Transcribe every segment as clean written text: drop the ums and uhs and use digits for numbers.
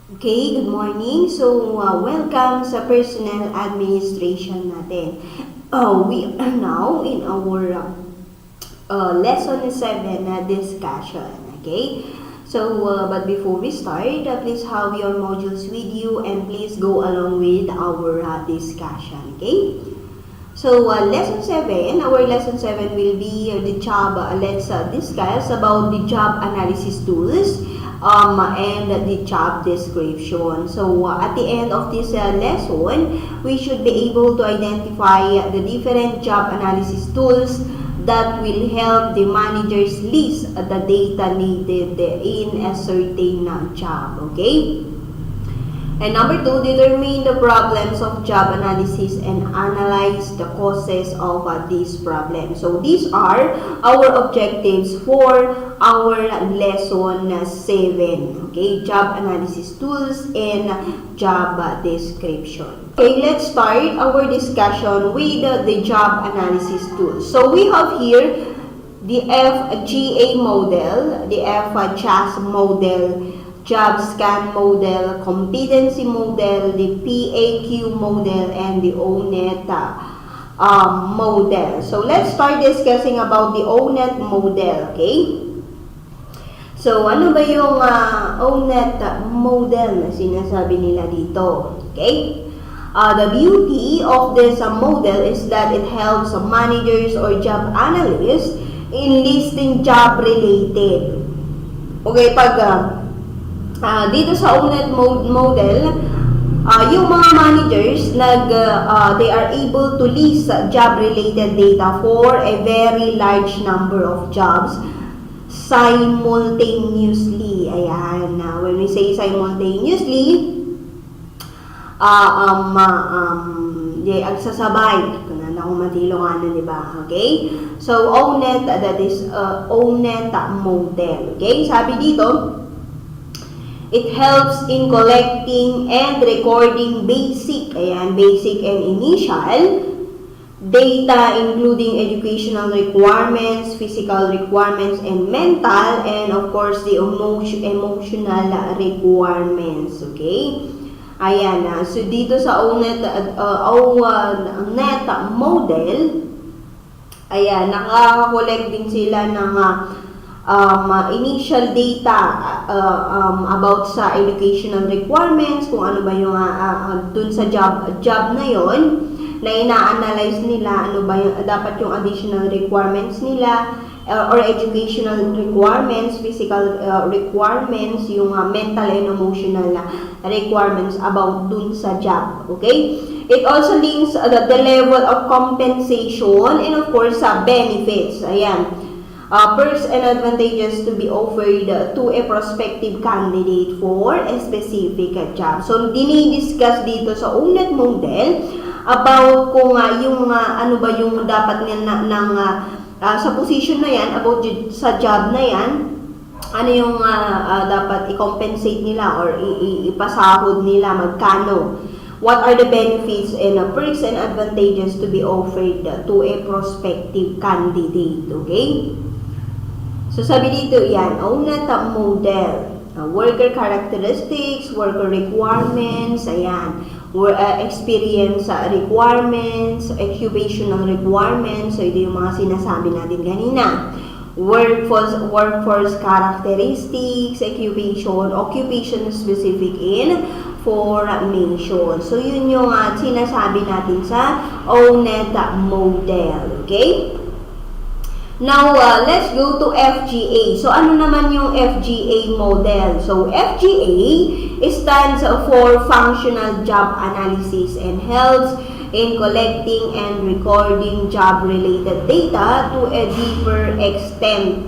Okay, good morning. So, welcome sa personal administration natin. We are now in our lesson 7 na discussion. Okay? So, but before we start, please have your modules with you and please go along with our discussion. Okay? So, lesson 7, our lesson 7 will be the job. Let's discuss about the job analysis tools and the job description. So, at the end of this lesson, we should be able to identify the different job analysis tools that will help the managers list the data needed in a certain job. Okay? And number 2, determine the problems of job analysis and analyze the causes of these problems. So these are our objectives for our lesson 7. Okay, job analysis tools and job description. Okay, let's start our discussion with the job analysis tools. So we have here the FGA model, the FCHAS model, job scan model, competency model, the PAQ model, and the ONET model. So let's start discussing about the ONET model, okay? So ano ba yung ONET model na sinasabi nila dito? Okay? The beauty of this model is that it helps managers or job analysts in listing job related. Okay, pag dito sa ONET model, yung mga managers, they are able to list job-related data for a very large number of jobs simultaneously. Ayan. When we say simultaneously, agsasabay. Kung kung matilonganan, di ba? Okay? So, ONET, that is ONET model. Okay? Sabi dito, it helps in collecting and recording basic and initial data including educational requirements, physical requirements, and mental, and of course the emotional requirements. Okay? Ayan. So dito sa ONET model, ayan, nakaka-collect din sila ng initial data about sa educational requirements, kung ano ba yung dun sa job na yon, na ina-analyze nila, ano ba yung dapat yung additional requirements nila, or educational requirements, physical requirements, yung mental and emotional requirements about dun sa job. Okay? It also links the level of compensation and of course sa benefits. Ayan. Perks and advantages to be offered to a prospective candidate for a specific job. So, dinidiscuss dito sa ONET model about kung yung ano ba yung dapat sa position na yan, about sa job na yan, ano yung dapat i-compensate nila or ipasahod nila, magkano. What are the benefits and perks and advantages to be offered to a prospective candidate. Okay? So, sabi dito, yan, ONET model. Worker characteristics, worker requirements, ayan. Experience requirements, occupational requirements. So, ito yung mga sinasabi natin kanina. Workforce characteristics, occupation specific information. So, yun yung sinasabi natin sa ONET model. Okay? Now, let's go to FGA. So, ano naman yung FGA model? So, FGA stands for Functional Job Analysis and helps in collecting and recording job-related data to a deeper extent.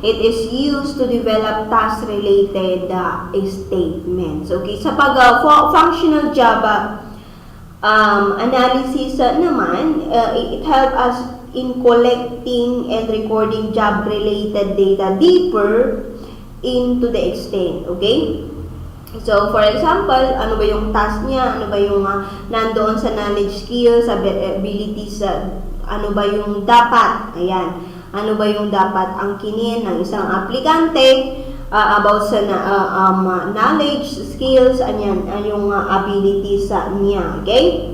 It is used to develop task-related statements. Okay, sa functional job analysis naman, it helps us in collecting and recording job-related data deeper into the extent. Okay? So, for example, ano ba yung task niya? Ano ba yung nandoon sa knowledge, skills, abilities, ano ba yung dapat? Ayan. Ano ba yung dapat angkinin ng isang aplikante about sa knowledge, skills, anyan, yung abilities niya. Okay?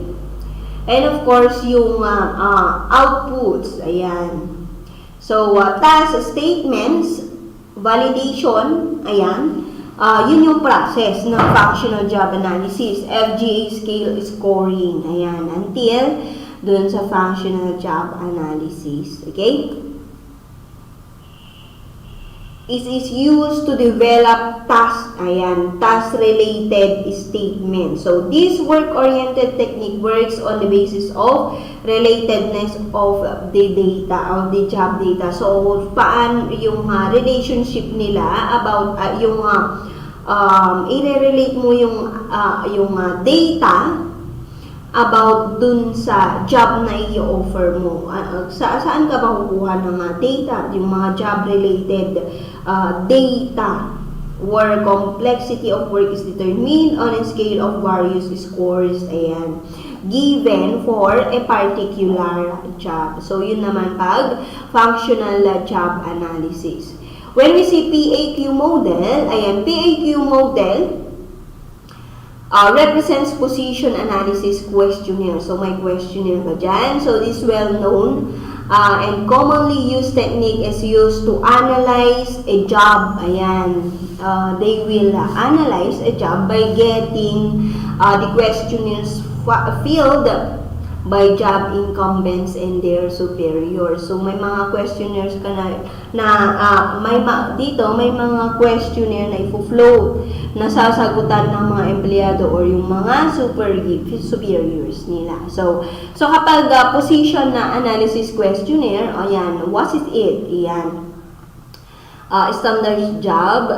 And of course, yung outputs. Ayan. So, task statements, validation, ayan. Yun yung process ng functional job analysis, FGA scale scoring, ayan, until dun sa functional job analysis, okay? It is used to develop task-related statements. So, this work-oriented technique works on the basis of relatedness of the data, of the job data. So, paano yung relationship nila about i-relate mo yung data about dun sa job na i-offer mo. Saan ka ba kukuha ng data? Yung mga job-related data where complexity of work is determined on a scale of various scores, ayan, given for a particular job. So, yun naman pag functional job analysis. When we see PAQ model, ayan, PAQ model represents position analysis questionnaire. So, may questionnaire ka dyan. So, this well-known and commonly used technique is used to analyze a job. Ayan. They will analyze a job by getting the questionnaires filled by job incumbents and their superiors. So, may mga questionnaires ka dito may mga questionnaire na i-float na sasagutan ng mga empleyado or yung mga superiors nila. So kapag position na analysis questionnaire, ayan, what is it? Ayan. Standard job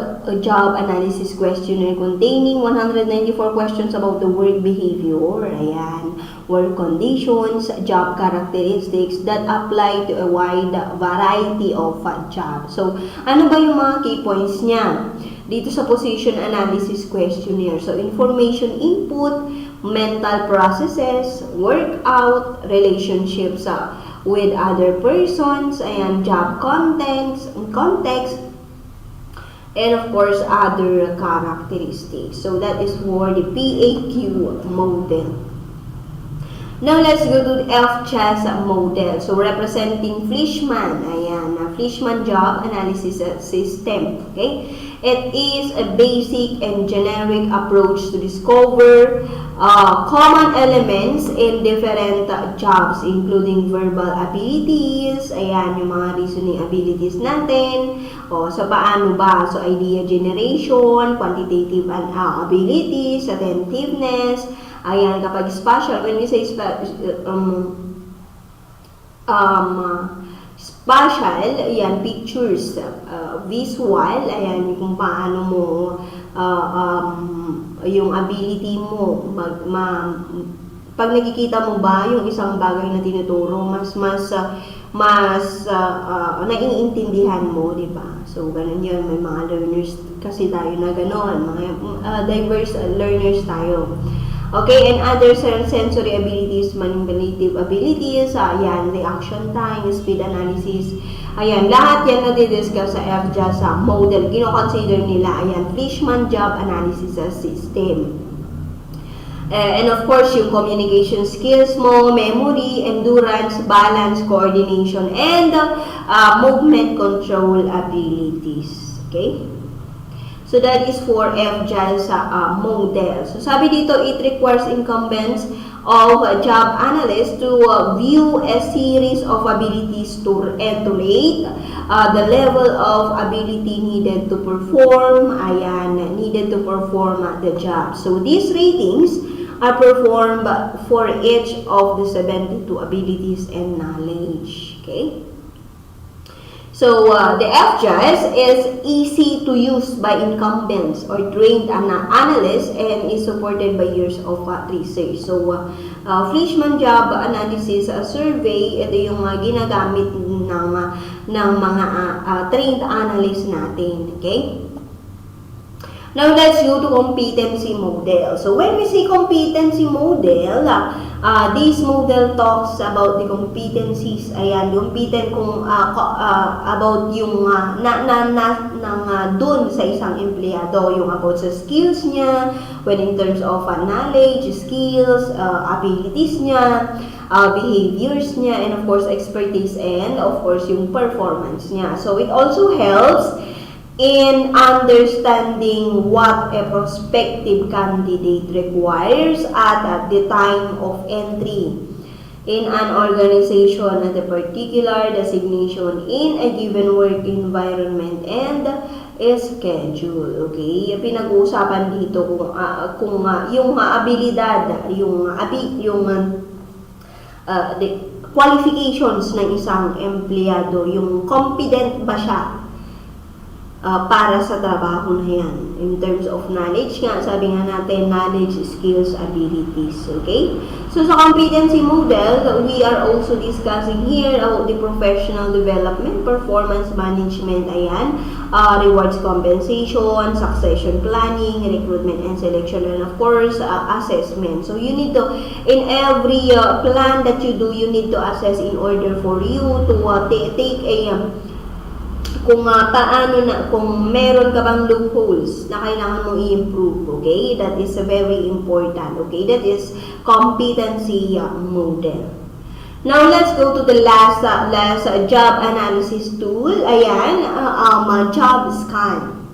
analysis questionnaire containing 194 questions about the work behavior, ayan, work conditions, job characteristics that apply to a wide variety of jobs. So, ano ba yung mga key points niya dito sa position analysis questionnaire? So, information input, mental processes, workout, relationships with other persons, ayan, job context, and of course, other characteristics. So, that is for the PAQ model. Now, let's go to the FCHAS model. So, representing Fleischmann. Ayan, Fleischmann job analysis system. Okay? It is a basic and generic approach to discover common elements in different jobs, including verbal abilities, ayan, yung mga reasoning abilities natin, so paano ba? So, idea generation, quantitative abilities, attentiveness, ayan, kapag spatial, when we say spatial, ayan, pictures, visual, ayan, kung paano mo yung ability mo pag nakikita mo ba yung isang bagay na tinuturo, mas naiintindihan mo, di ba? So, ganun yun. May mga learners kasi tayo na gano'n. Mga diverse learners tayo. Okay, and other sensory abilities, manipulative abilities, ayan, reaction time, speed analysis, ayan, lahat yan na-discuss sa FJAS model. Kino-consider nila, ayan, Fleischmann job analysis system. And of course, yung communication skills mo, memory, endurance, balance, coordination, and movement control abilities. Okay? So, that is for FJAS model. So, sabi dito, it requires incumbents of job analysts to view a series of abilities to rate the level of ability needed to perform, the job. So, these ratings are performed for each of the 72 abilities and knowledge. Okay? So, the FJAS is easy to use by incumbents or trained analysts and is supported by years of research. So, Fleischmann job analysis survey, ito yung ginagamit ng mga trained analysts natin. Okay? Now let's go to competency model. So when we say competency model, this model talks about the competencies. Ayan, about yung dun sa isang empleyado, yung about sa skills niya, when in terms of knowledge, skills, abilities niya, behaviors niya, and of course expertise, and of course yung performance niya. So it also helps in understanding what a prospective candidate requires at the time of entry in an organization at a particular designation in a given work environment and schedule. Okay? Pinag-uusapan dito kung yung abilidad, the qualifications ng isang empleyado, yung competent ba siya para sa trabaho na yan. In terms of knowledge nga, sabi nga natin, knowledge, skills, abilities. Okay? So, sa competency model, we are also discussing here about the professional development, performance management, ayan, rewards compensation, succession planning, recruitment and selection, and of course, assessment. So, you need to, in every plan that you do, you need to assess in order for you to take a kung meron ka bang loopholes na kailangan mong i-improve, okay? That is very important, okay? That is competency model. Now, let's go to the last job analysis tool. Ayan, job scan.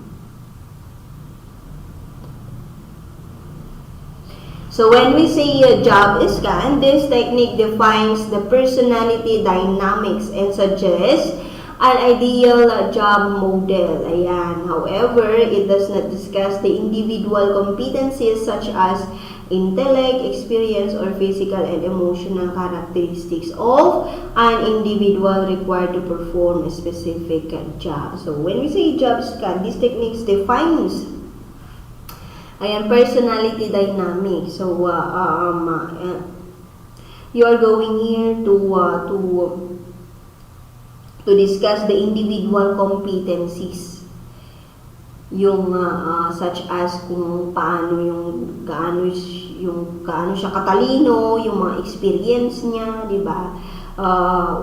So, when we say job scan, this technique defines the personality dynamics and suggests an ideal job model. Ayan. However, it does not discuss the individual competencies such as intellect, experience, or physical and emotional characteristics of an individual required to perform a specific job. So, when we say job scan, this technique defines personality dynamics. So, you are going here to discuss the individual competencies, yung such as kung gaano siya katalino, yung mga experience niya, di ba?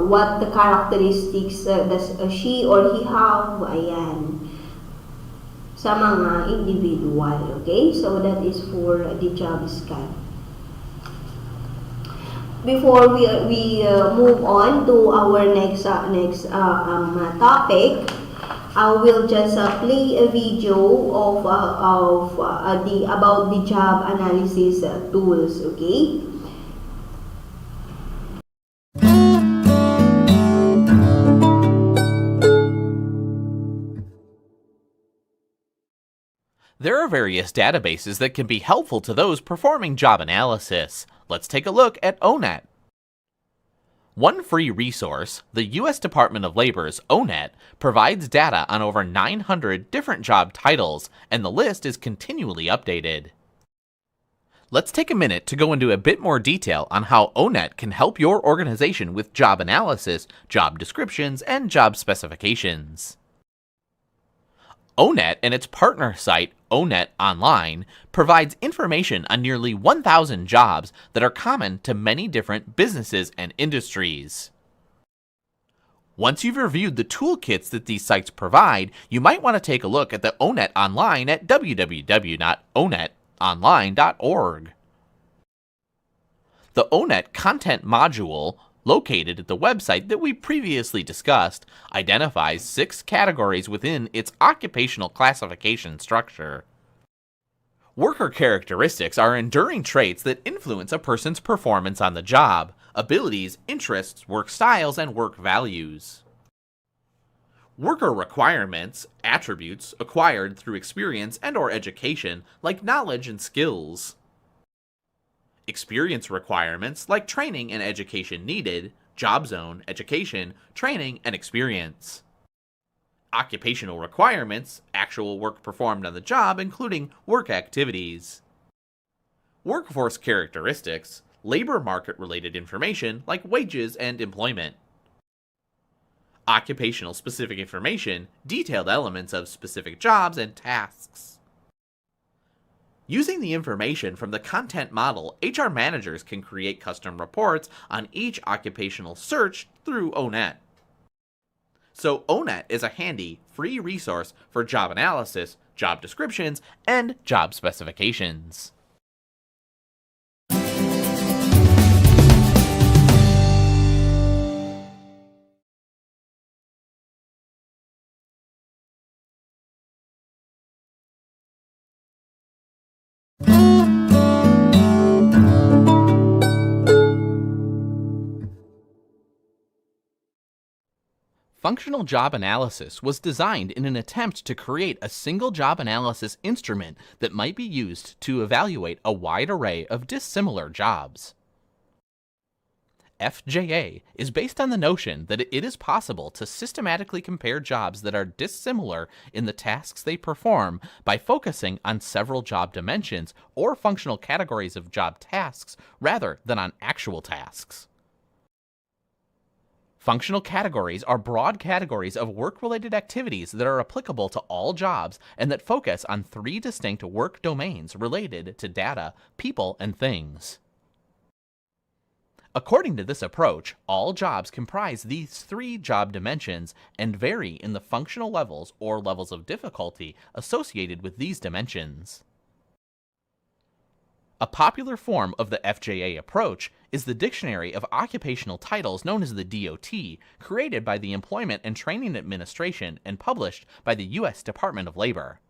What the characteristics does she or he have, ayan, sa mga individual, okay? So that is for the job scan. Before we move on to our next topic, I will just play a video of about the job analysis tools. Okay. There are various databases that can be helpful to those performing job analysis. Let's take a look at ONET. One free resource, the U.S. Department of Labor's ONET, provides data on over 900 different job titles, and the list is continually updated. Let's take a minute to go into a bit more detail on how ONET can help your organization with job analysis, job descriptions, and job specifications. ONET and its partner site, ONET Online, provides information on nearly 1,000 jobs that are common to many different businesses and industries. Once you've reviewed the toolkits that these sites provide, you might want to take a look at the ONET Online at www.onetonline.org. The ONET content module, located at the website that we previously discussed, identifies 6 categories within its occupational classification structure. Worker characteristics are enduring traits that influence a person's performance on the job, abilities, interests, work styles, and work values. Worker requirements, attributes acquired through experience and/or education, like knowledge and skills. Experience requirements like training and education needed, job zone, education, training, and experience. Occupational requirements, actual work performed on the job, including work activities. Workforce characteristics, labor market related information like wages and employment. Occupational specific information, detailed elements of specific jobs and tasks. Using the information from the content model, HR managers can create custom reports on each occupational search through ONET. So ONET is a handy, free resource for job analysis, job descriptions, and job specifications. Functional job analysis was designed in an attempt to create a single job analysis instrument that might be used to evaluate a wide array of dissimilar jobs. FJA is based on the notion that it is possible to systematically compare jobs that are dissimilar in the tasks they perform by focusing on several job dimensions or functional categories of job tasks rather than on actual tasks. Functional categories are broad categories of work-related activities that are applicable to all jobs and that focus on three distinct work domains related to data, people, and things. According to this approach, all jobs comprise these three job dimensions and vary in the functional levels or levels of difficulty associated with these dimensions. A popular form of the FJA approach is the Dictionary of Occupational Titles known as the DOT, created by the Employment and Training Administration and published by the U.S. Department of Labor.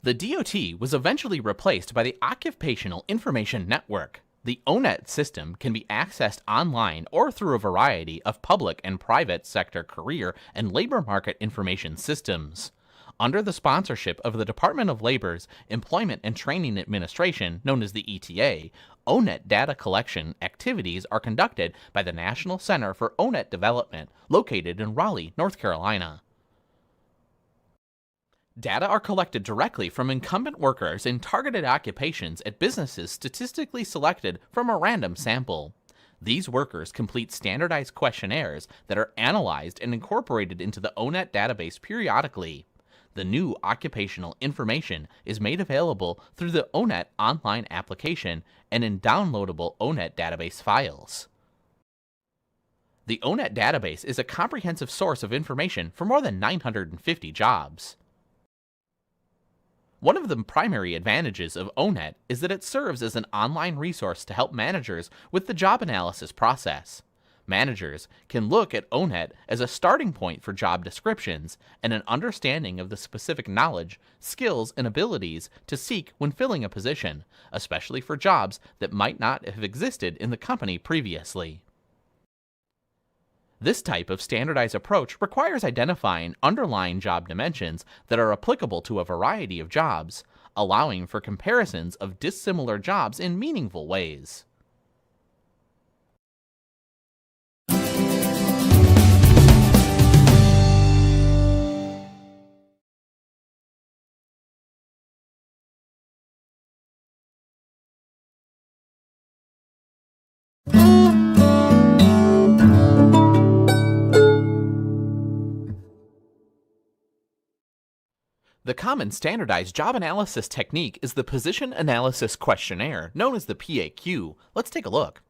The DOT was eventually replaced by the Occupational Information Network. The ONET system can be accessed online or through a variety of public and private sector career and labor market information systems. Under the sponsorship of the Department of Labor's Employment and Training Administration, known as the ETA, ONET data collection activities are conducted by the National Center for ONET Development, located in Raleigh, North Carolina. Data are collected directly from incumbent workers in targeted occupations at businesses statistically selected from a random sample. These workers complete standardized questionnaires that are analyzed and incorporated into the ONET database periodically. The new occupational information is made available through the ONET online application and in downloadable ONET database files. The ONET database is a comprehensive source of information for more than 950 jobs. One of the primary advantages of ONET is that it serves as an online resource to help managers with the job analysis process. Managers can look at ONET as a starting point for job descriptions and an understanding of the specific knowledge, skills, and abilities to seek when filling a position, especially for jobs that might not have existed in the company previously. This type of standardized approach requires identifying underlying job dimensions that are applicable to a variety of jobs, allowing for comparisons of dissimilar jobs in meaningful ways. The common standardized job analysis technique is the Position Analysis Questionnaire, known as the PAQ. Let's take a look.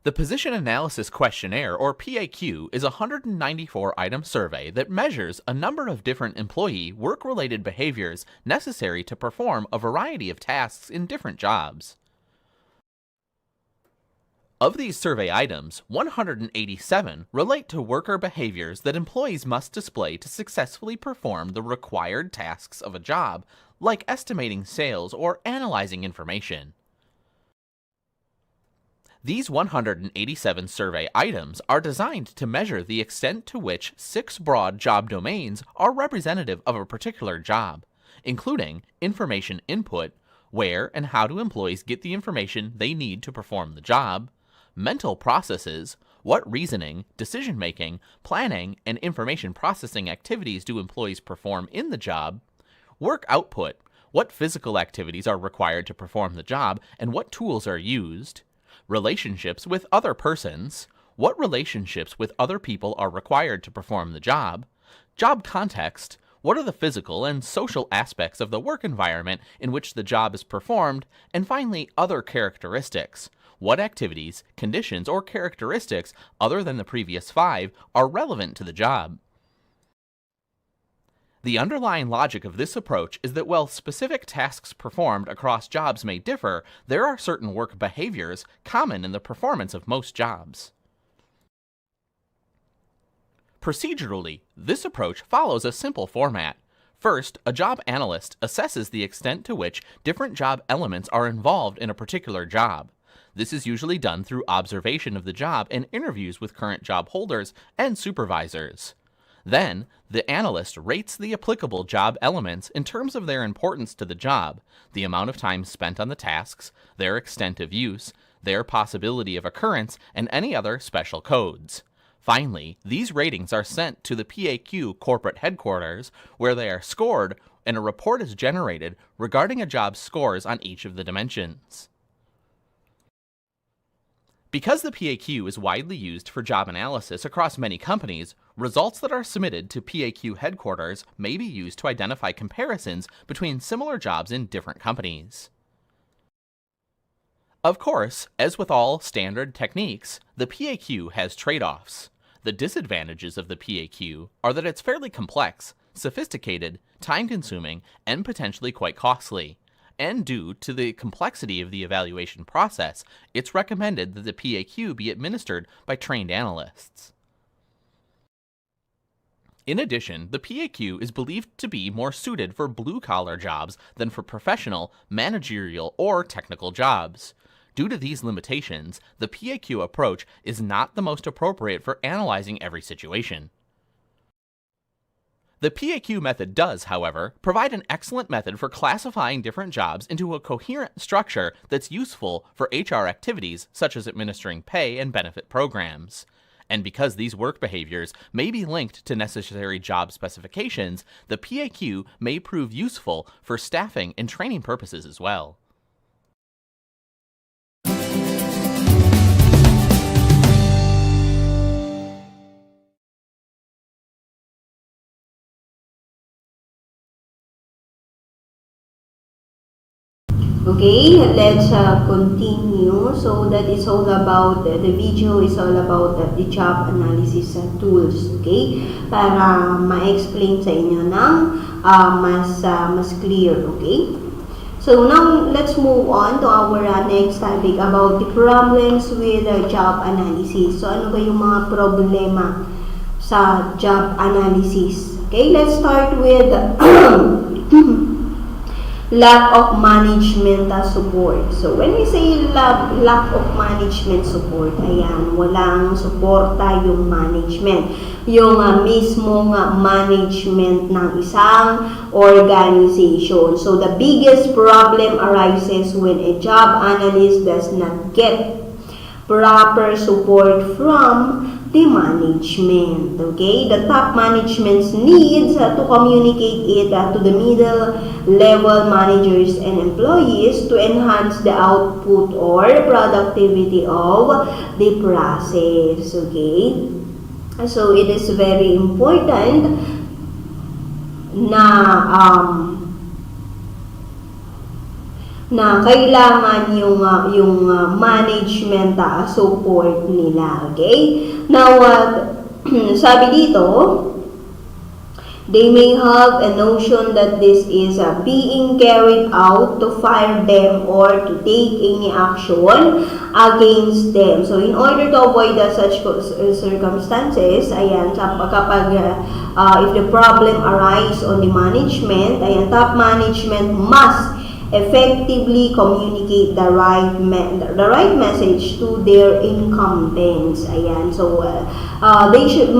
The Position Analysis Questionnaire, or PAQ, is a 194-item survey that measures a number of different employee work-related behaviors necessary to perform a variety of tasks in different jobs. Of these survey items, 187 relate to worker behaviors that employees must display to successfully perform the required tasks of a job, like estimating sales or analyzing information. These 187 survey items are designed to measure the extent to which 6 broad job domains are representative of a particular job, including information input, where and how do employees get the information they need to perform the job, mental processes, what reasoning, decision-making, planning, and information processing activities do employees perform in the job, work output, what physical activities are required to perform the job and what tools are used, relationships with other persons, what relationships with other people are required to perform the job context, What are the physical and social aspects of the work environment in which the job is performed? And finally, other characteristics. What activities, conditions, or characteristics other than the previous 5 are relevant to the job? The underlying logic of this approach is that while specific tasks performed across jobs may differ, there are certain work behaviors common in the performance of most jobs. Procedurally, this approach follows a simple format. First, a job analyst assesses the extent to which different job elements are involved in a particular job. This is usually done through observation of the job and interviews with current job holders and supervisors. Then, the analyst rates the applicable job elements in terms of their importance to the job, the amount of time spent on the tasks, their extent of use, their possibility of occurrence, and any other special codes. Finally, these ratings are sent to the PAQ corporate headquarters, where they are scored and a report is generated regarding a job's scores on each of the dimensions. Because the PAQ is widely used for job analysis across many companies, results that are submitted to PAQ headquarters may be used to identify comparisons between similar jobs in different companies. Of course, as with all standard techniques, the PAQ has trade-offs. The disadvantages of the PAQ are that it's fairly complex, sophisticated, time-consuming, and potentially quite costly. And due to the complexity of the evaluation process, it's recommended that the PAQ be administered by trained analysts. In addition, the PAQ is believed to be more suited for blue-collar jobs than for professional, managerial, or technical jobs. Due to these limitations, the PAQ approach is not the most appropriate for analyzing every situation. The PAQ method does, however, provide an excellent method for classifying different jobs into a coherent structure that's useful for HR activities such as administering pay and benefit programs. And because these work behaviors may be linked to necessary job specifications, the PAQ may prove useful for staffing and training purposes as well. Okay, let's continue. So that is all about, the video is all about the job analysis tools. Okay? Para ma-explain sa inyo ng mas clear. Okay? So now, let's move on to our next topic about the problems with job analysis. So ano ba yung mga problema sa job analysis? Okay, let's start with lack of management support. So, when we say lack of management support, ayan, walang suporta yung management. Yung mismong management ng isang organization. So, the biggest problem arises when a job analyst does not get proper support from the management. Okay, the top management needs to communicate it to the middle level managers and employees to enhance the output or productivity of the process. Okay, so it is very important na kailangan yung management support nila. Okay? Now, sabi dito, they may have a notion that this is being carried out to fire them or to take any action against them. So, in order to avoid such circumstances, ayan, kapag if the problem arise on the management, ayan, top management must effectively communicate the right message to their incumbents. Ayan, so they should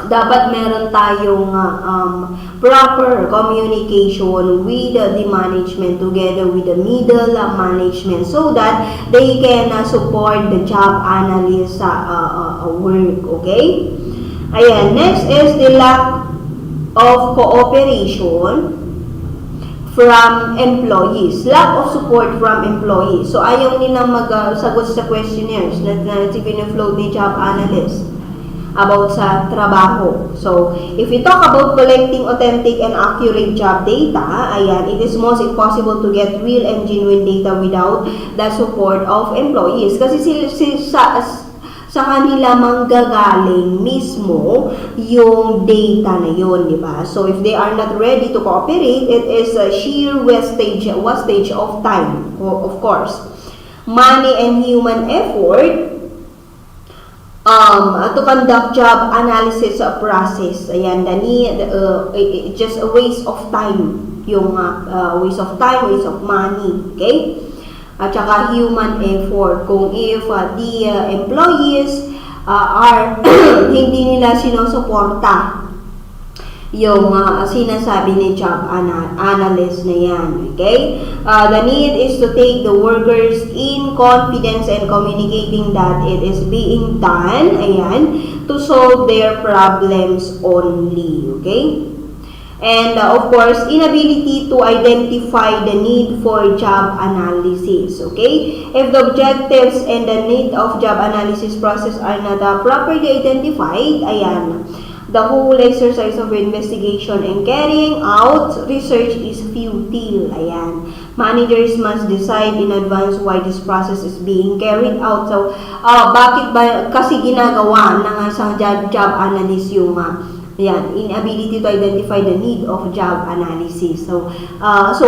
dapat meron tayong proper communication with the management together with the middle management so that they can support the job analyst work. Okay? Ayan, next is the lack of cooperation from employees. Lack of support from employees. So, ayaw nilang mag-sagot sa questionnaires na pinaflow ni job analyst. about sa trabaho. So, if we talk about collecting authentic and accurate job data, ayan, it is most impossible to get real and genuine data without the support of employees. Kasi sa kanila manggagaling mismo yung data na yun, di ba? So, if they are not ready to cooperate, it is a sheer wastage of time, of course. Money and human effort to conduct job analysis process. Ayan, just a waste of time. Yung waste of time, waste of money. Okay? At saka human effort. Kung if the employees are hindi nila sinusuporta yung sinasabi ni job analyst na yan. Okay? The need is to take the workers in confidence and communicating that it is being done, ayan, to solve their problems only. Okay? And of course, inability to identify the need for job analysis. Okay? If the objectives and the need of job analysis process are not properly identified, ayan, the whole exercise of investigation and carrying out research is futile. Ayan. Managers must decide in advance why this process is being carried out. So, bakit ba kasi ginagawa ng isang job analyst yung inability to identify the need of job analysis. So,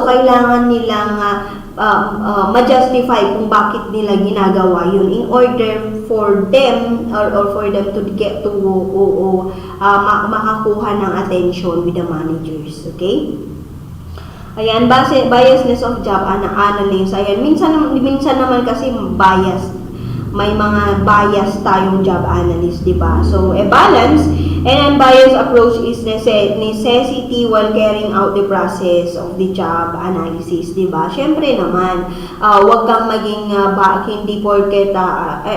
kailangan nilang ma-justify kung bakit nila ginagawa yun in order for them or for them to get to makakuha ng attention with the managers. Okay? Ayan, biasness of job analyst. Ayan, minsan naman kasi bias. May mga bias tayong job analyst, di ba? So, a balance and unbiased approach is necessity while carrying out the process of the job analysis, di ba? Syempre naman, wag kang maging hindi porket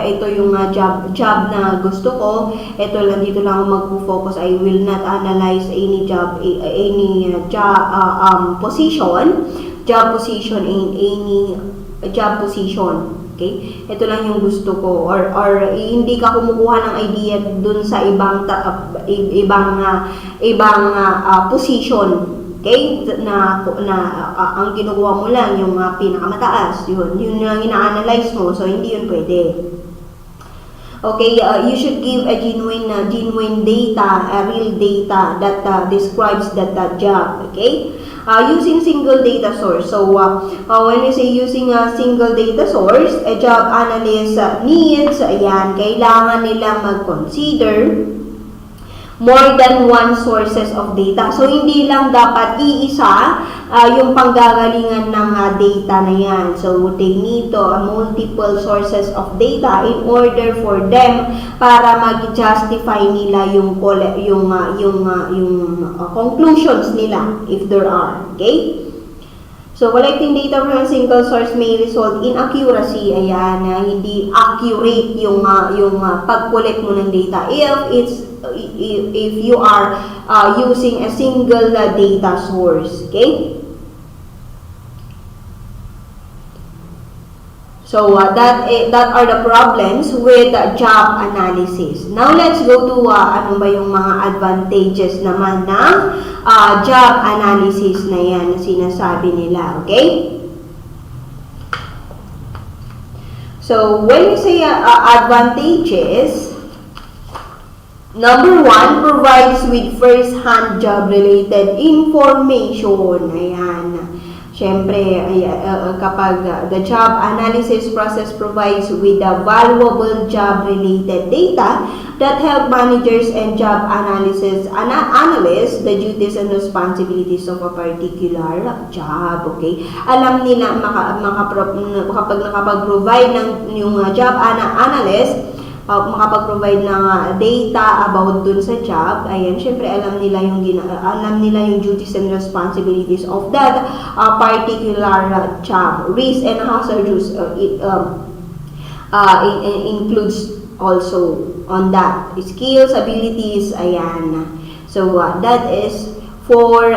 ito yung job na gusto ko, ito lang, dito lang ako mag-focus. I will not analyze any job position in any job position. Okay? Ito lang yung gusto ko, or hindi ka kumukuha ng idea dun sa ibang position. Okay? Na ang kinukuha mo lang yung pinakamataas. Yun lang ina-analyze mo. So hindi yun pwede. Okay, you should give a genuine data, a real data that describes that job. Okay? Using single data source. So, when we say using a single data source, a job analyst needs, ayan, kailangan nilang mag-consider more than one sources of data. So, hindi lang dapat iisa yung panggagalingan ng data na yan. So, they need multiple sources of data in order for them para mag-justify nila yung conclusions nila if there are. Okay? So, collecting data from a single source may result in accuracy. Ayan, hindi accurate yung pag-collect mo ng data if you are using a single data source. Okay? So, that are the problems with job analysis. Now, let's go to ano ba yung mga advantages naman ng job analysis na yan na sinasabi nila. Okay? So, when we say advantages, number one, provides with first-hand job-related information. Ayan. Siyempre, kapag the job analysis process provides with the valuable job-related data that help managers and job analysts the duties and responsibilities of a particular job. Okay? Alam nila kapag nakapag-provide ng yung job analyst, makapag-provide ng data about dun sa job, ayan, syempre alam nila yung duties and responsibilities of that particular job. Risk and hazards includes also on that. Skills, abilities, ayan. So, that is for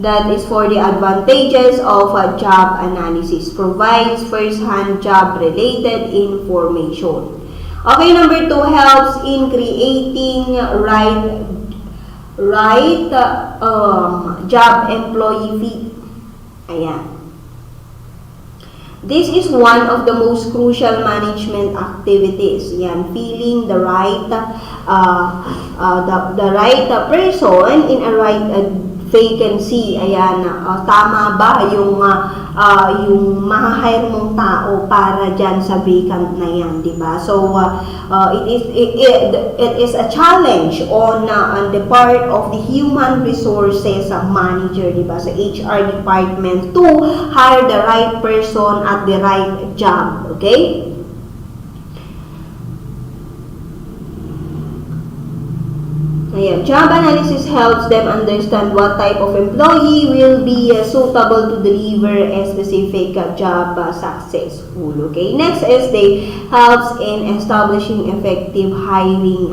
the advantages of job analysis. Provides first-hand job-related information. Okay, number 2, helps in creating right job employee fit. Ayan. This is one of the most crucial management activities. Yan, filling the right the right person in a right vacancy. Ayan, tama ba yung ma-hire mong tao para diyan sa vacant na yan, di ba? So it is a challenge on the part of the human resources manager, di ba, sa HR department to hire the right person at the right job. Okay? Ayan. Job analysis helps them understand what type of employee will be suitable to deliver a specific job successful. Okay. Next is they helps in establishing effective hiring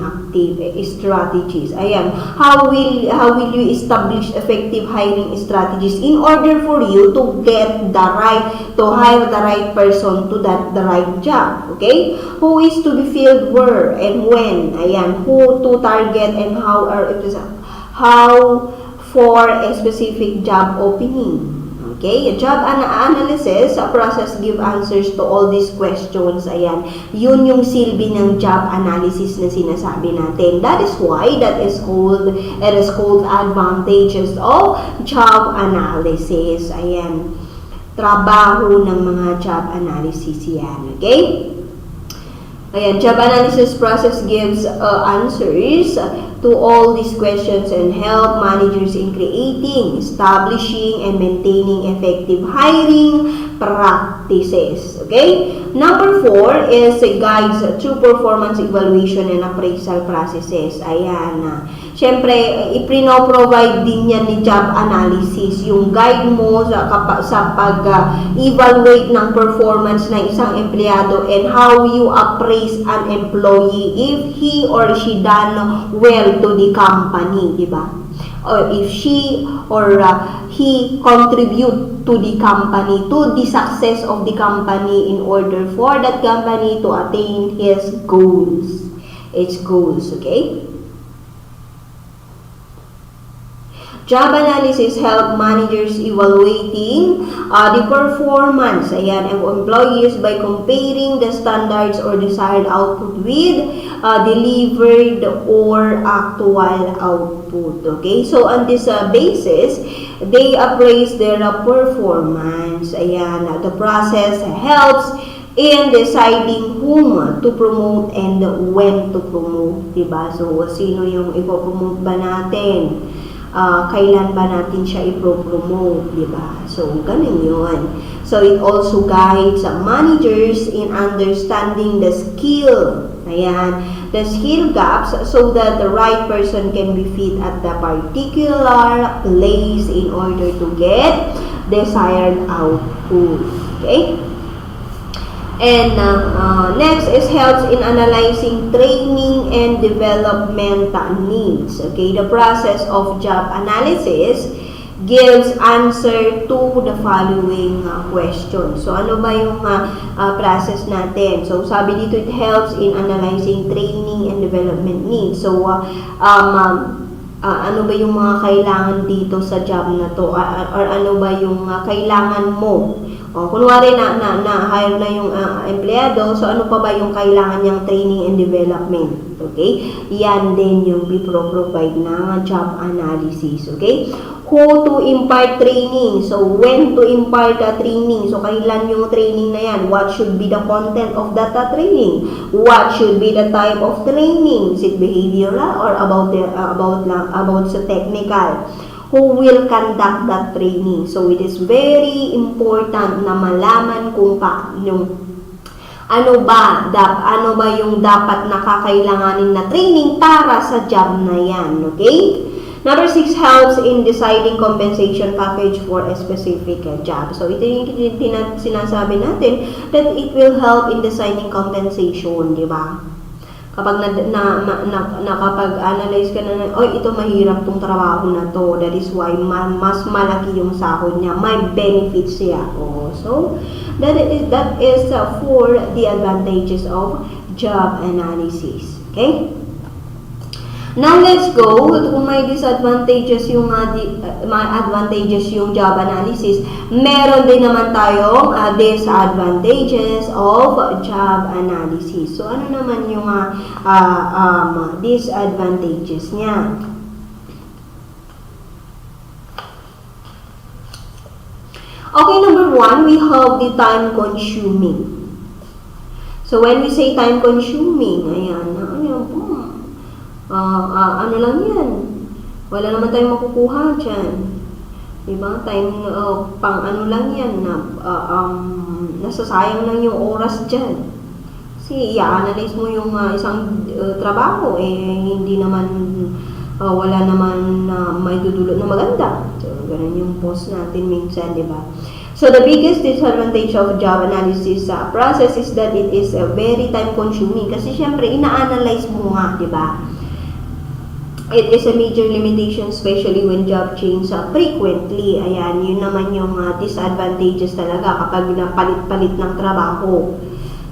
strategies. Ayan. How will you establish effective hiring strategies in order for you to get to hire the right person to the right job? Okay. Who is to be filled where and when? Ayan. Who to target and how for a specific job opening. Okay, job analysis process give answers to all these questions. Ayan, yun yung silbi ng job analysis na sinasabi natin. That is why it is called advantages of job analysis. Ayan, trabaho ng mga job analysis yan. Okay? Ayan, job analysis process gives answers to all these questions and help managers in creating, establishing, and maintaining effective hiring practices. Okay? Number 4 is guides to performance evaluation and appraisal processes. Ayan. Siyempre, ipino-provide din yan ni job analysis, yung guide mo sa pag-evaluate ng performance ng isang empleyado and how you appraise an employee if he or she done well to the company, di ba? Or if she or he contribute to the company, to the success of the company in order for that company to attain its goals, okay? Job analysis help managers evaluating the performance of employees by comparing the standards or desired output with delivered or actual output. Okay, so on this basis, they appraise their performance. Ayan, the process helps in deciding whom to promote and when to promote. Diba? So, sino yung ipopromote ba natin? Kailan ba natin siya i-promote, di ba? So, ganun yun. So, it also guides managers in understanding the skill. Ayan, the skill gaps so that the right person can be fit at the particular place in order to get desired output. Okay? And next is helps in analyzing training and development needs. Okay, the process of job analysis gives answer to the following questions. So, ano ba yung process natin? So, sabi dito, it helps in analyzing training and development needs. So, ano ba yung mga kailangan dito sa job na to? Or ano ba yung kailangan mo? Kunwari na-hire na yung empleyado, so ano pa ba yung kailangan niyang training and development? Okay? Yan din yung provide ng job analysis. Okay? Who to impart training? So, when to impart training? So, kailan yung training na yan? What should be the content of that training? What should be the type of training? Is it behavioral or about sa technical? Who will conduct that training? So, it is very important na malaman kung ano ba yung dapat nakakailanganin na training para sa job na yan. Okay? Number 6 helps in deciding compensation package for a specific job. So, ito yung sinasabi natin that it will help in deciding compensation, di ba? Kapag nakapag-analyze ka na, ito mahirap tong trabaho na to. That is why mas malaki yung sahod niya. May benefits siya. So, that is for the advantages of job analysis. Okay? Now, let's go kung may disadvantages yung may advantages yung job analysis. Meron din naman tayong disadvantages of job analysis. So, ano naman yung disadvantages niya? Okay, number one, we have the time consuming. So, when we say time consuming, ayan, ano lang yan. Wala naman tayong makukuha dyan. Diba? Time, pang ano lang yan, nasasayang lang yung oras dyan. Kasi i-analyze mo yung isang trabaho, hindi naman, wala naman may dudulot na maganda. So, ganun yung post natin minsan, diba? So, the biggest disadvantage of job analysis process is that it is very time consuming. Kasi syempre, ina-analyze mo nga, diba? It is a major limitation, especially when job change frequently. Ayan, yun naman yung disadvantages talaga kapag napalit-palit ng trabaho.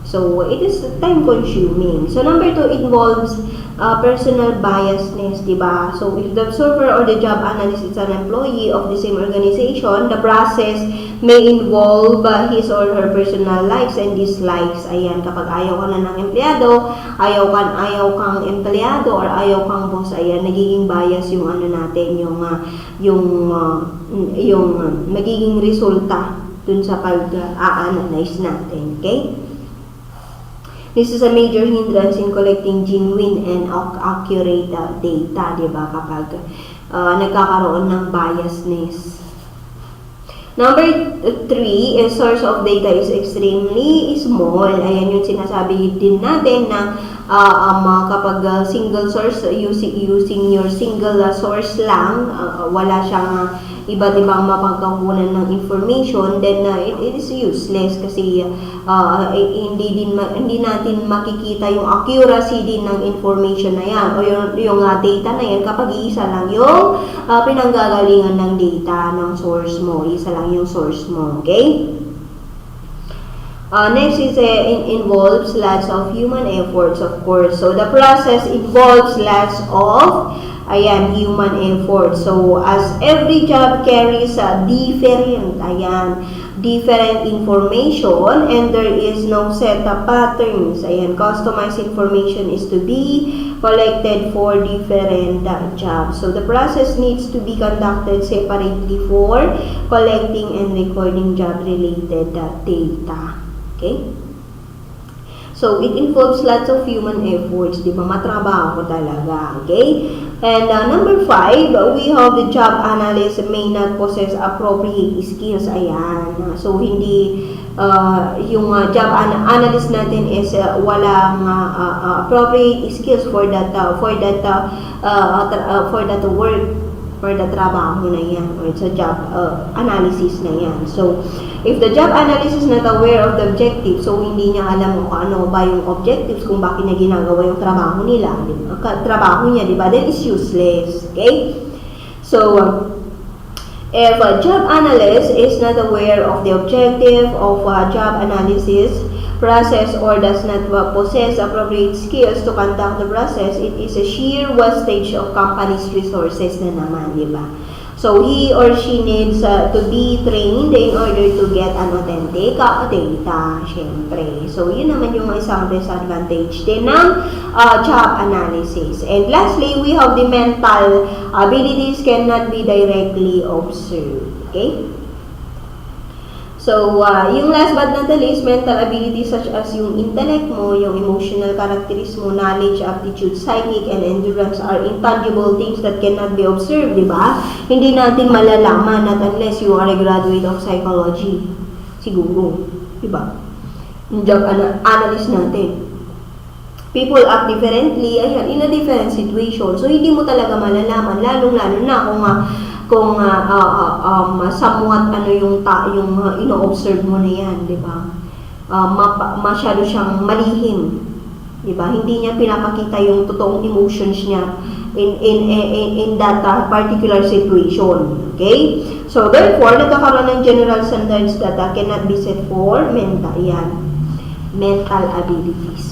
So, it is time-consuming. So, number two, involves personal biasness, diba? So, if the observer or the job analyst is an employee of the same organization, the process may involve his or her personal likes and dislikes. Ayan, kapag ayaw ka na ng empleyado, ayaw kang empleyado, or ayaw kang boss, ayan, nagiging bias yung ano natin, yung magiging resulta dun sa pag-a-analyze natin. Okay? This is a major hindrance in collecting genuine and accurate data, di ba? Kapag nagkakaroon ng biasness. Number 3, a source of data is extremely small. Ayan yung sinasabi din natin na kapag single source, using your single source lang, wala siyang iba't ibang mapagkakunan ng information, then it is useless kasi hindi natin makikita yung accuracy din ng information na yan o yung data na yan kapag iisa lang yung pinanggagalingan ng data ng source mo, isa lang yung source mo, okay? Next is involves lots of human efforts, of course. So the process involves lots of human effort. So as every job carries different information, and there is no set of patterns. Customized information is to be collected for different jobs. So the process needs to be conducted separately for collecting and recording job-related data. Okay? So, it involves lots of human efforts, di ba? Matrabaho talaga, okay? And number 5, we have the job analyst may not possess appropriate skills. Ayan. So, hindi, yung job analyst natin is walang appropriate skills for that work, for the trabaho na yan, or sa job analysis na yan. So, if the job analyst is not aware of the objective, so hindi niya alam kung ano ba yung objectives, kung bakit niya ginagawa yung trabaho niya, di ba? Then it's useless, okay? So, if a job analyst is not aware of the objective of job analysis process or does not possess appropriate skills to conduct the process, it is a sheer wastage of company's resources na naman, di ba? So, he or she needs to be trained in order to get an authentic data, syempre. So, yun naman yung isang disadvantage din ng job analysis. And lastly, we have the mental abilities cannot be directly observed. Okay? So, yung last but not the least, mental abilities such as yung intellect mo, yung emotional characteristics mo, knowledge, aptitude, psychic, and endurance are intangible things that cannot be observed, di ba? Hindi natin malalaman not unless you are a graduate of psychology. Siguro, di ba? Yung job analyst natin. People act differently, ayan, in a different situation. So, hindi mo talaga malalaman, lalong-lalo na kung somewhat ano yung ino-observe mo na yan, di ba? Masyado siyang malihim, di ba? Hindi niya pinapakita yung totoong emotions niya in that particular situation, okay? So therefore, nagkakaroon ng general standards that cannot be set for mental abilities.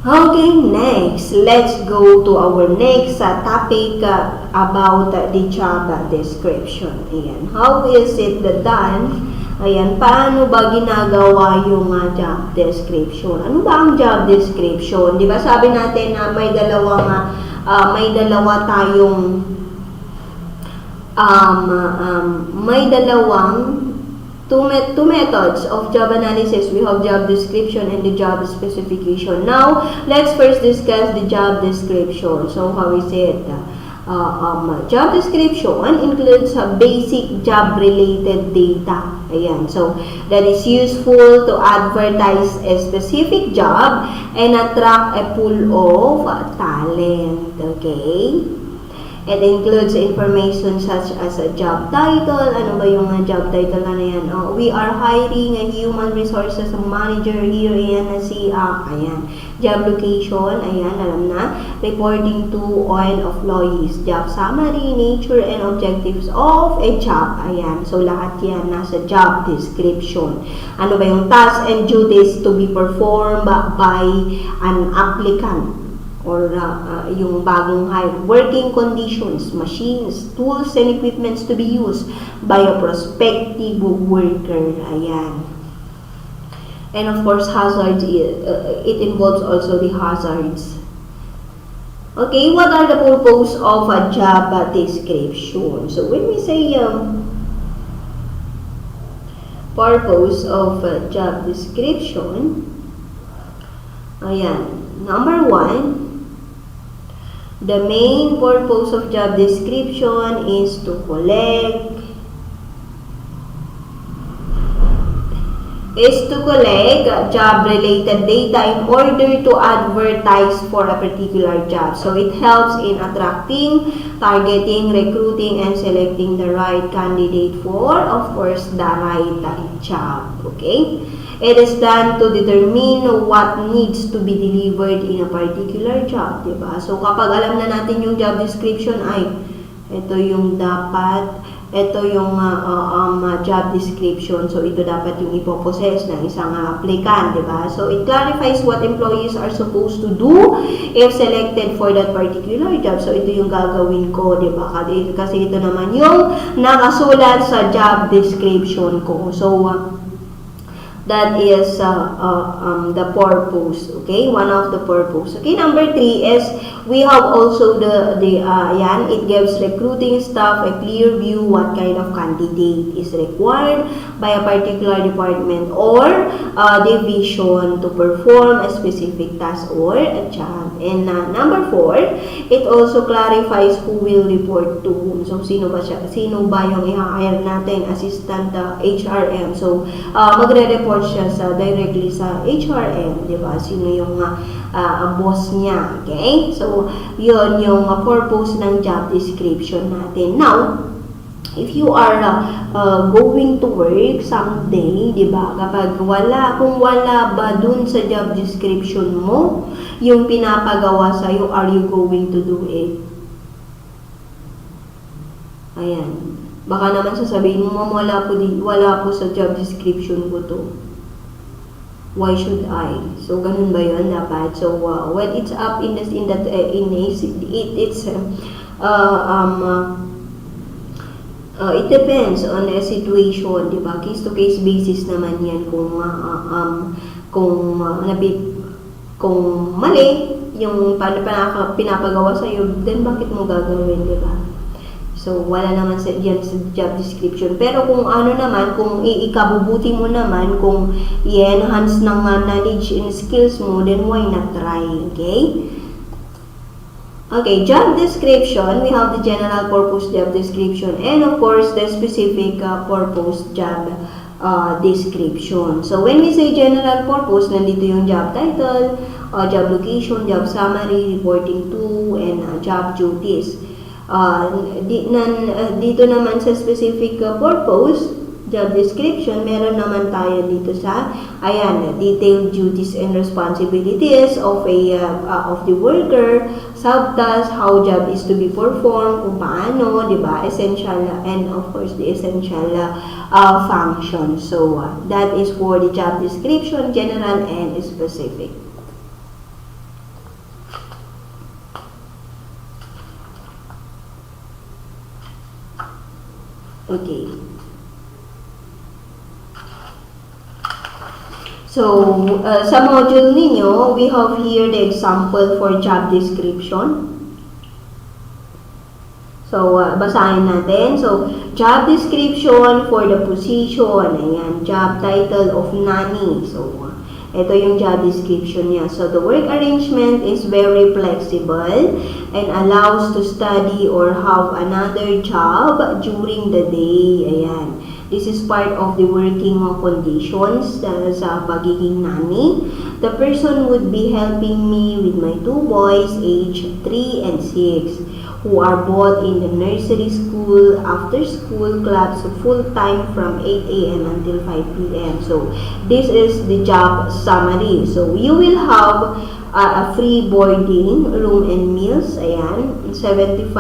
Okay, next, let's go to our next topic about the job description. Ayan, how is it done? Ayan, paano ba ginagawa yung job description? Ano ba ang job description? Di ba sabi natin na may dalawang two methods of job analysis. We have job description and the job specification. Now, let's first discuss the job description. So, how is it? Job description includes basic job-related data. Ayan. So, that is useful to advertise a specific job and attract a pool of talent. Okay? It includes information such as a job title. Ano ba yung job title na yan? We are hiring a human resources manager here. Ayan na ayan. Job location. Ayan, alam na. Reporting to on employees. Job summary, nature, and objectives of a job. Ayan. So, lahat yan nasa job description. Ano ba yung tasks and duties to be performed by an applicant? Or yung bagong hire, working conditions, machines, tools, and equipments to be used by a prospective worker. Ayan. And of course, hazards, it involves also the hazards. Okay, what are the purpose of a job description? So when we say purpose of a job description, ayan, number one, the main purpose of job description is to collect job-related data in order to advertise for a particular job. So, it helps in attracting, targeting, recruiting, and selecting the right candidate for, of course, the right job. Okay? It is done to determine what needs to be delivered in a particular job, diba? So, kapag alam na natin yung job description ay, ito yung job description. So, ito dapat yung ipopossess ng isang applicant, diba? So, it clarifies what employees are supposed to do if selected for that particular job. So, ito yung gagawin ko, diba? Kasi ito naman yung nakasulat sa job description ko. So, that is the purpose. Okay, one of the purpose. Okay, number 3 is we have also it gives recruiting staff a clear view what kind of candidate is required by a particular department or division to perform a specific task or a job. And number 4, it also clarifies who will report to whom. So, sino ba yung i-hire natin? Assistant HRM. So, magre-report siya directly sa HRM, di ba? Sino yung boss niya, okay? So, yun yung purpose ng job description natin. Now, if you are going to work someday, di ba? Kung wala ba dun sa job description mo, yung pinapagawa sa'yo, are you going to do it? Ayan. Baka naman sasabihin mo, wala po sa job description ko to. Why should I? So, ganun ba yun dapat? So, when it's up it depends on the situation, di ba? Case-to-case basis naman yan kung mali yung pinapagawa sa'yo, then bakit mo gagawin, di ba? So, wala naman yan sa job description. Pero kung kung ikabubuti mo naman, kung i-enhance ng knowledge and skills mo, then why not try, okay? Okay, job description, we have the general purpose job description and of course, the specific purpose job description. So, when we say general purpose, nandito yung job title, job location, job summary, reporting to, and job duties. Dito naman sa specific purpose, job description, meron naman tayo dito sa, detailed duties and responsibilities of the worker, subtask, how job is to be performed, kung paano, di ba, essential, and of course, the essential function. So, that is for the job description, general and specific. Okay. So, sa module ninyo, we have here the example for job description. So, basahin natin. So, job description for the position. Ayan, job title of nanny. So, ito yung job description niya. So, the work arrangement is very flexible and allows to study or have another job during the day. Ayan. This is part of the working conditions sa pagiging nanny. The person would be helping me with my 2 boys, age 3 and 6. Who are both in the nursery school, after school clubs, full time from 8 a.m. until 5 p.m. So, this is the job summary. So, you will have a free boarding, room and meals, ayan, $75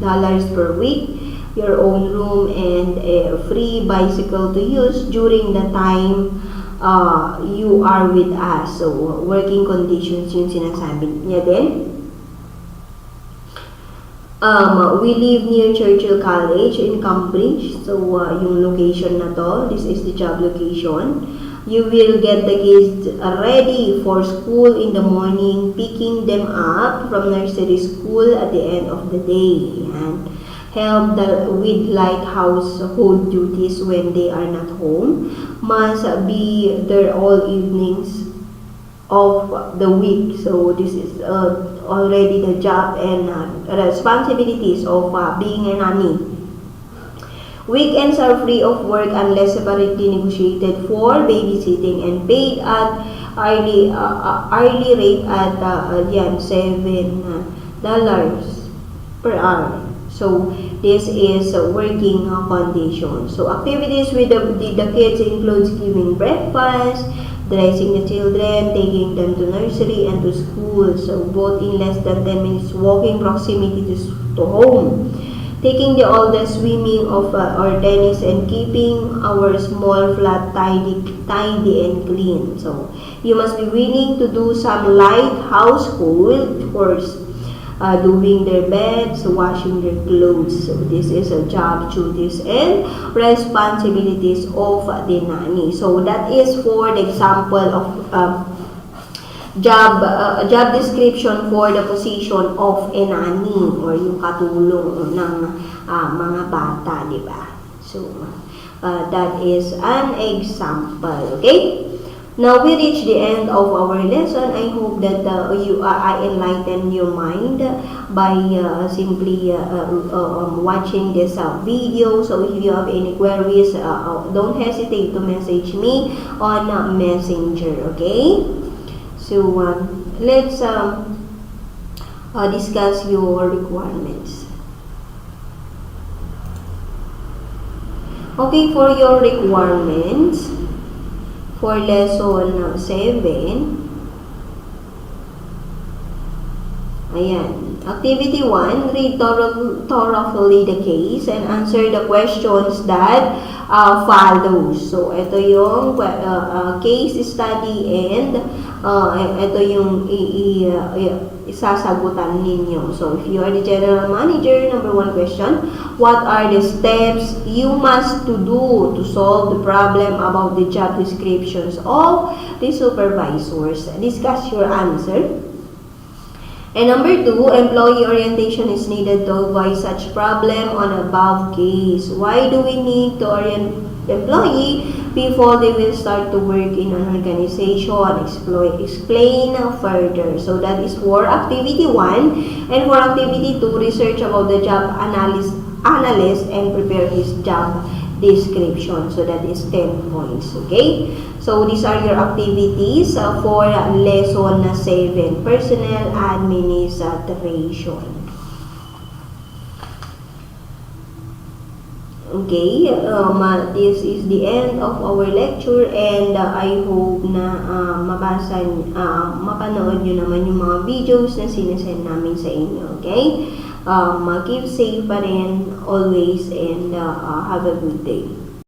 per week, your own room, and a free bicycle to use during the time you are with us. So, working conditions yung sinasabi niya din. We live near Churchill College in Cambridge. So, yung location na to, this is the job location. You will get the kids ready for school in the morning, picking them up from nursery school at the end of the day. And help with light household duties when they are not home. Must be there all evenings of the week. So, this is already the job and responsibilities of being a nanny. Weekends are free of work unless separately negotiated for babysitting and paid at hourly rate at $7 per hour. So, this is working condition. So, activities with the kids includes giving breakfast, dressing the children, taking them to nursery and to school. So, both in less than 10 minutes walking proximity to home. Taking the oldest swimming or tennis and keeping our small flat tidy and clean. So, you must be willing to do some light household chores, doing their beds, washing their clothes. So, this is a job duties and responsibilities of the nanny. So, that is for the example of job description for the position of a nanny or yung katulong ng mga bata, di ba? So, that is an example. Okay? Now, we reach the end of our lesson. I hope that I enlighten your mind by simply watching this video. So, if you have any queries, don't hesitate to message me on Messenger. Okay? So, let's discuss your requirements. Okay, for your requirements, for lesson 7, ayan. Activity 1, read thoroughly the case and answer the questions that follows. So, ito yung case study and ito yung isasagutan ninyo. So, if you are the general manager, number 1 question, what are the steps you must to do to solve the problem about the job descriptions of the supervisors? Discuss your answer. And number 2, employee orientation is needed to avoid such problem on above case. Why do we need to orient employee before they will start to work in an organization? Explain further. So that is for activity 1. And for activity 2, research about the job analyst and prepare his job description. So that is 10 points. Okay? So these are your activities for lesson 7, personnel administration. Okay, this is the end of our lecture and I hope na mapanood nyo naman yung mga videos na sinasend namin sa inyo. Okay? Keep safe pa rin always and have a good day.